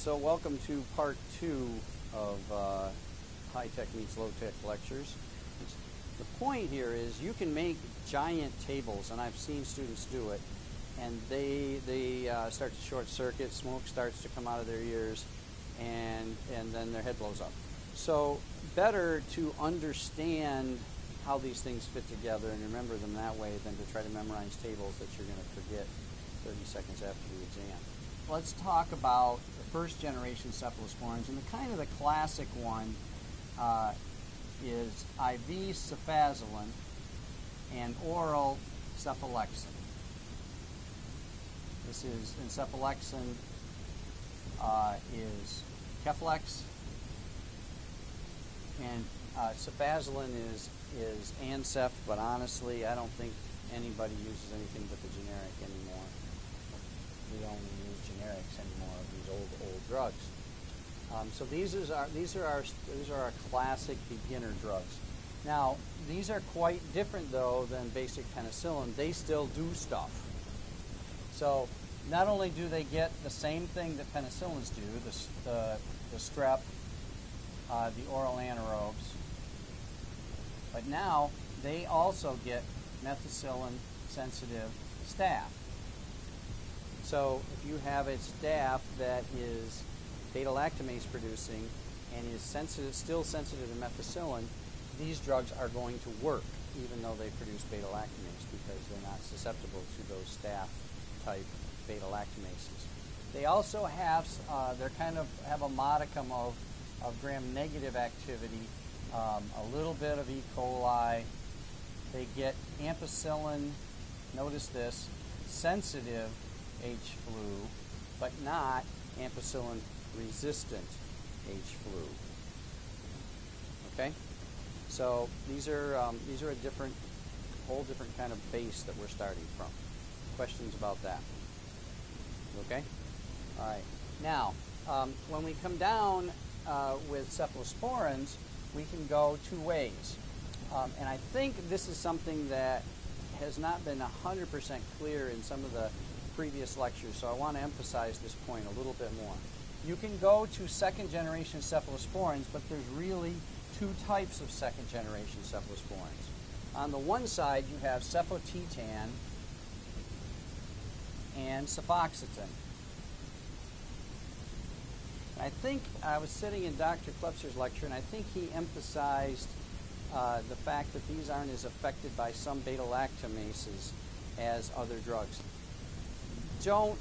so welcome to part 2 of high-tech meets low-tech lectures. The point here is you can make giant tables, and I've seen students do it, and they start to short circuit, smoke starts to come out of their ears, and then their head blows up. So better to understand how these things fit together and remember them that way than to try to memorize tables that you're going to forget 30 seconds after the exam. Let's talk about the first generation cephalosporins, and the classic one is IV cefazolin and oral cephalexin. This is, and cephalexin is Keflex, and cefazolin is Ancef, but honestly I don't think anybody uses anything but the generic anymore. We don't use generics anymore of these old drugs. So these are our classic beginner drugs. Now these are quite different though than basic penicillin. They still do stuff. So not only do they get the same thing that penicillins do, the strep, the oral anaerobes, but now they also get methicillin sensitive staph. So if you have a staph that is beta-lactamase producing and is still sensitive to methicillin, these drugs are going to work even though they produce beta-lactamase because they're not susceptible to those staph type beta-lactamases. They also have have a modicum of gram-negative activity, a little bit of E. coli. They get ampicillin, notice this, sensitive H. flu, but not ampicillin resistant H. flu. Okay, so these are a whole different kind of base that we're starting from. Questions about that? Okay, all right. Now, when we come down with cephalosporins, we can go two ways, and I think this is something that has not been 100% clear in some of the previous lectures, so I want to emphasize this point a little bit more. You can go to second generation cephalosporins, but there's really two types of second generation cephalosporins. On the one side you have cefotetan and cefoxitin. I think I was sitting in Dr. Klepser's lecture, and I think he emphasized the fact that these aren't as affected by some beta-lactamases as other drugs. Don't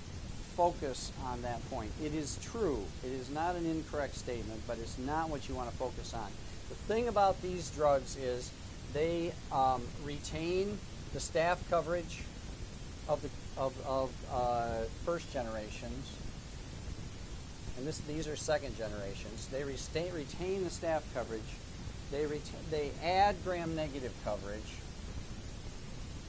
focus on that point. It is true. It is not an incorrect statement, but it's not what you want to focus on. The thing about these drugs is they retain the staph coverage of first generations, and these are second generations. They retain the staph coverage. They add gram-negative coverage.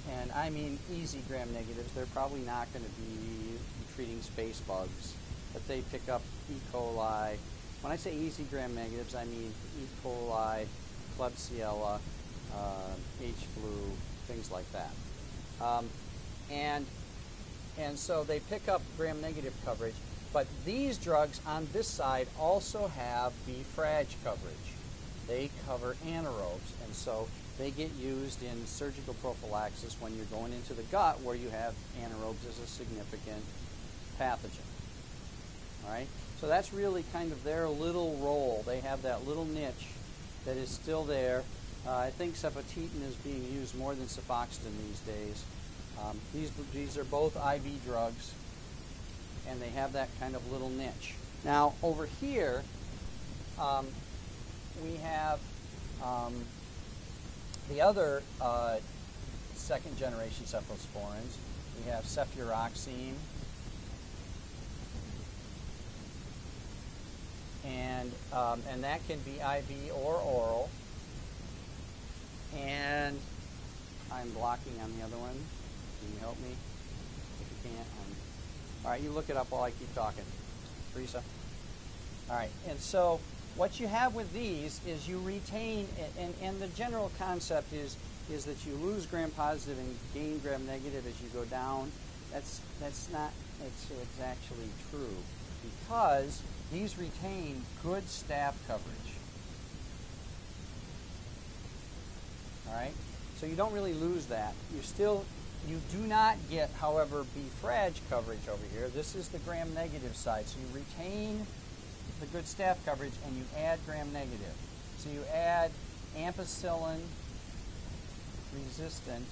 And I mean easy gram-negatives. They're probably not going to be treating space bugs, but they pick up E. coli. When I say easy gram-negatives, I mean E. coli, Klebsiella, H. flu, things like that. And so they pick up gram-negative coverage, but these drugs on this side also have B-frag coverage. They cover anaerobes, and so they get used in surgical prophylaxis when you're going into the gut where you have anaerobes as a significant pathogen. All right? So that's really kind of their little role. They have that little niche that is still there. I think cefotetan is being used more than cefoxitin these days. These are both IV drugs, and they have that kind of little niche. Now, over here, we have the other second generation cephalosporins. We have cefuroxime and that can be IV or oral. And I'm blocking on the other one. Can you help me? If you can't. All right, you look it up while I keep talking. Teresa? All right, and so what you have with these is you retain, and the general concept is that you lose gram-positive and gain gram-negative as you go down. That's not actually true, because these retain good staph coverage. All right, so you don't really lose that. You do not get, however, B-frag coverage over here. This is the gram-negative side. So you retain the good staph coverage and you add gram-negative. So you add ampicillin-resistant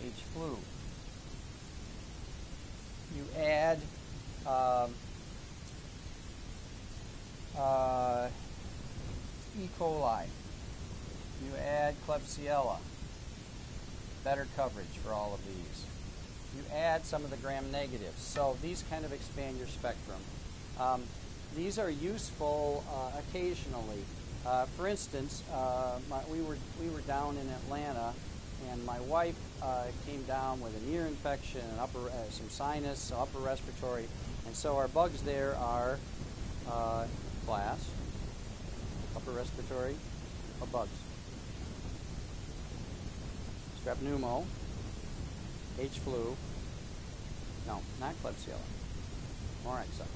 H. flu. You add E. coli. You add Klebsiella. Better coverage for all of these. You add some of the gram-negatives. So these kind of expand your spectrum. These are useful occasionally. For instance, we were down in Atlanta, and my wife came down with an ear infection and some sinus, upper respiratory, and so our bugs there are class, upper respiratory, or bugs. Strep pneumo, H. flu, no, not Klebsiella, Moraxella.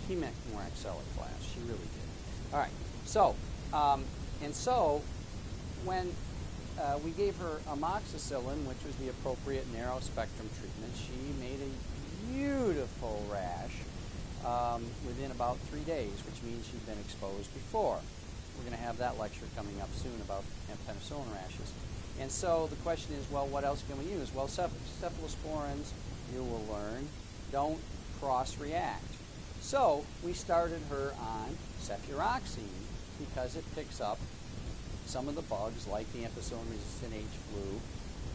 She meant Moraxella class, she really did. All right, so, when we gave her amoxicillin, which was the appropriate narrow spectrum treatment, she made a beautiful rash within about 3 days, which means she'd been exposed before. We're going to have that lecture coming up soon about penicillin rashes. And so the question is, well, what else can we use? Well, cephalosporins, you will learn, don't cross-react. So we started her on cefuroxime because it picks up some of the bugs like the ampicillin-resistant H. flu,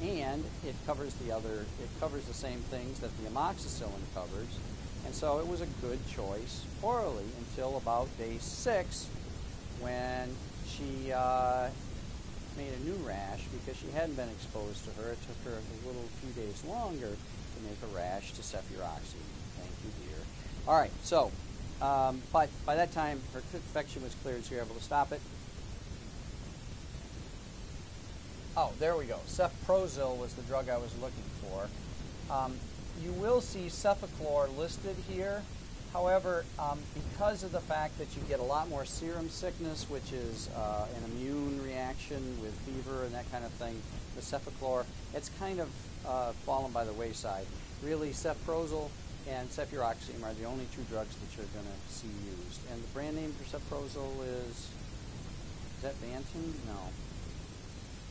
and it covers the same things that the amoxicillin covers. And so it was a good choice orally until about day 6, when she made a new rash because she hadn't been exposed to her. It took her a few days longer to make a rash to cefuroxime. Thank you, dear. All right, so, but by that time, her infection was cleared, so you were able to stop it. Oh, there we go. Cefprozil was the drug I was looking for. You will see Cefaclor listed here. However, because of the fact that you get a lot more serum sickness, which is an immune reaction with fever and that kind of thing, the Cefaclor, it's kind of fallen by the wayside. Really, Cefprozil and cefuroxime are the only 2 drugs that you're going to see used. And the brand name for Cefprozil is that Banton? No.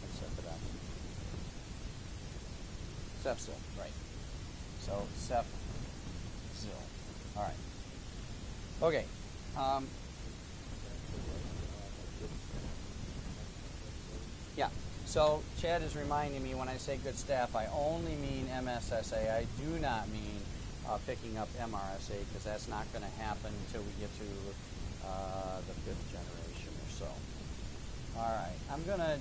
That's Cefadotine. Cefzil, right. So, Cefzil. All right. Okay. Yeah. So Chad is reminding me when I say good staph, I only mean MSSA. I do not mean picking up MRSA, because that's not going to happen until we get to the 5th generation or so. All right. I'm going to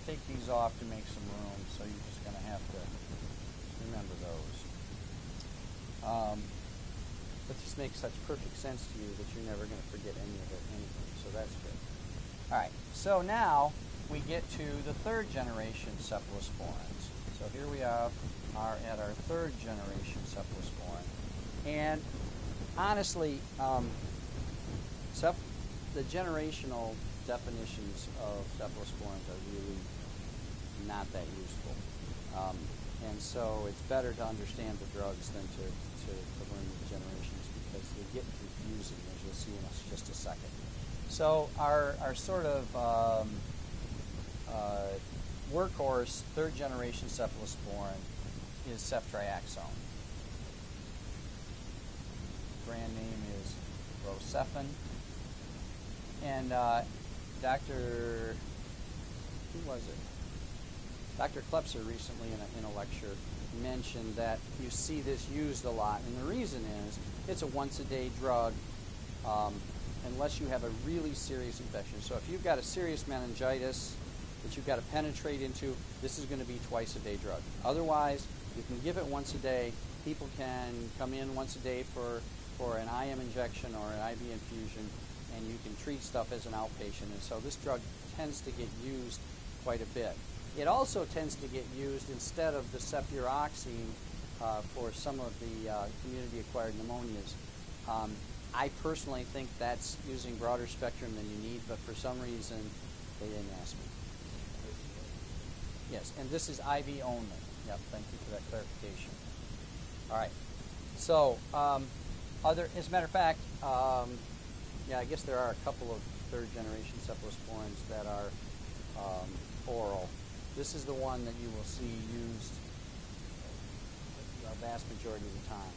take these off to make some room, so you're just going to have to remember those. But this makes such perfect sense to you that you're never going to forget any of it anyway, so that's good. All right, so now we get to the 3rd generation cephalosporins. So here we are at our 3rd generation cephalosporin. And honestly, the generational definitions of cephalosporins are really not that useful. And so it's better to understand the drugs than to learn the generations, because they get confusing, as you'll see in just a second. So our sort of workhorse 3rd generation cephalosporin is ceftriaxone. Brand name is Rocephin. And Dr. Klepser recently in a lecture mentioned that you see this used a lot, and the reason is it's a once-a-day drug unless you have a really serious infection. So if you've got a serious meningitis that you've got to penetrate into, this is going to be twice-a-day drug. Otherwise, you can give it once a day. People can come in once a day for an IM injection or an IV infusion, and you can treat stuff as an outpatient. And so this drug tends to get used quite a bit. It also tends to get used instead of the cefuroxime for some of the community-acquired pneumonias. I personally think that's using broader spectrum than you need, but for some reason they didn't ask me. Yes, and this is IV only. Yep, thank you for that clarification. All right. So, as a matter of fact, yeah, I guess there are a couple of third-generation cephalosporins that are oral. This is the one that you will see used the vast majority of the time.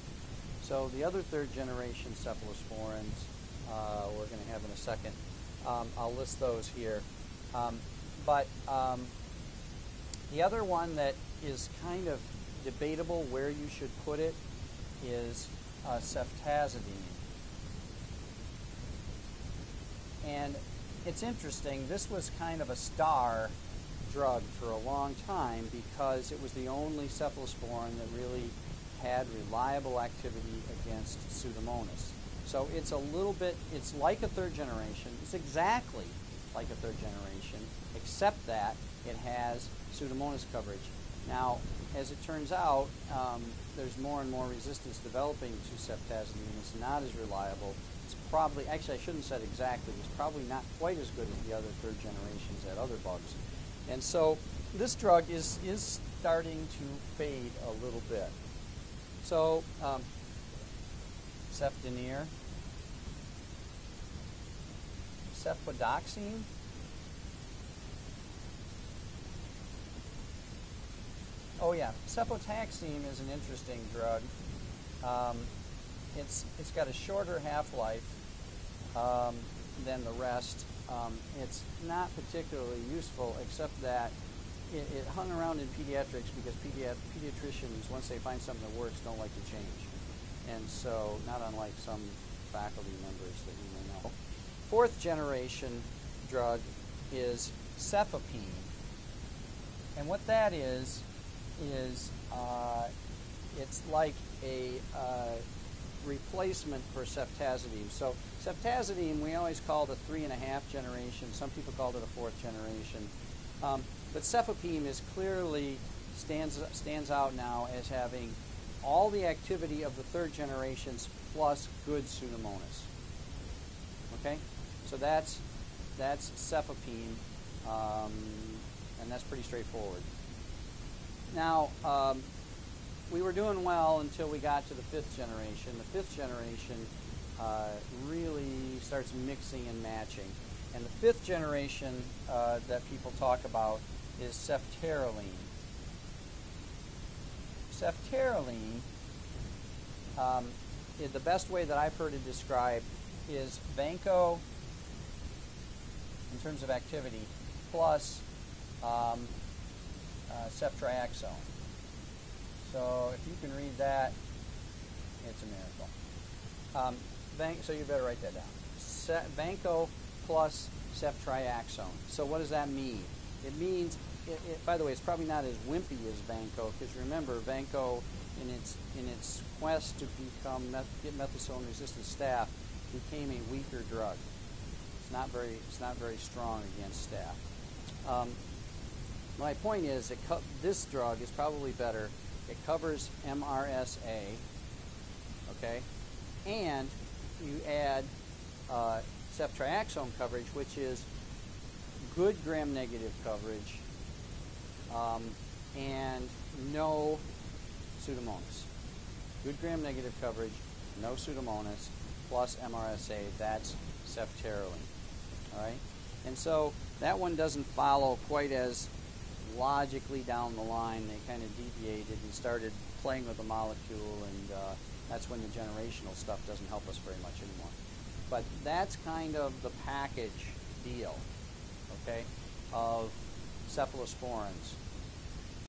So the other third-generation cephalosporins we're going to have in a second. I'll list those here. But the other one that is kind of debatable where you should put it is ceftazidime. And it's interesting, this was kind of a star drug for a long time because it was the only cephalosporin that really had reliable activity against Pseudomonas. So it's a little bit, it's like a third generation, it's exactly like a third generation, except that it has Pseudomonas coverage. Now, as it turns out, there's more and more resistance developing to ceftazidime. It's not as reliable. It's probably, actually I shouldn't have said exactly, it's probably not quite as good as the other third generations at other bugs. And so this drug is starting to fade a little bit. So, cefdinir, cefodoxime, oh yeah, cefotaxime is an interesting drug. It's got a shorter half-life than the rest. It's not particularly useful, except that it hung around in pediatrics because pediatricians, once they find something that works, don't like to change. And so, not unlike some faculty members that you may know. Fourth generation drug is cefapine. And what that is it's like a replacement for ceftazidime. So ceftazidime, we always called a 3.5 generation. Some people called it a 4th generation. But cefapine is clearly stands out now as having all the activity of the 3rd generations plus good Pseudomonas. Okay, so that's cefapine, and that's pretty straightforward. Now, we were doing well until we got to the 5th generation. The 5th generation really starts mixing and matching. And the 5th generation that people talk about is ceftaroline. Ceftaroline, the best way that I've heard it described is vanco, in terms of activity, plus ceftriaxone. So if you can read that, it's a miracle. So you better write that down. Vanco plus ceftriaxone. So what does that mean? It means, by the way, it's probably not as wimpy as vanco, because remember, vanco, in its quest to get methicillin-resistant staph, became a weaker drug. It's not very strong against staph. My point is, this drug is probably better. It covers MRSA, okay, and you add ceftriaxone coverage, which is good gram-negative coverage, and no Pseudomonas. Good gram-negative coverage, no Pseudomonas, plus MRSA. That's ceftaroline. All right, and so that one doesn't follow quite as logically down the line. They kind of deviated and started playing with the molecule, and that's when the generational stuff doesn't help us very much anymore. But that's kind of the package deal, okay, of cephalosporins.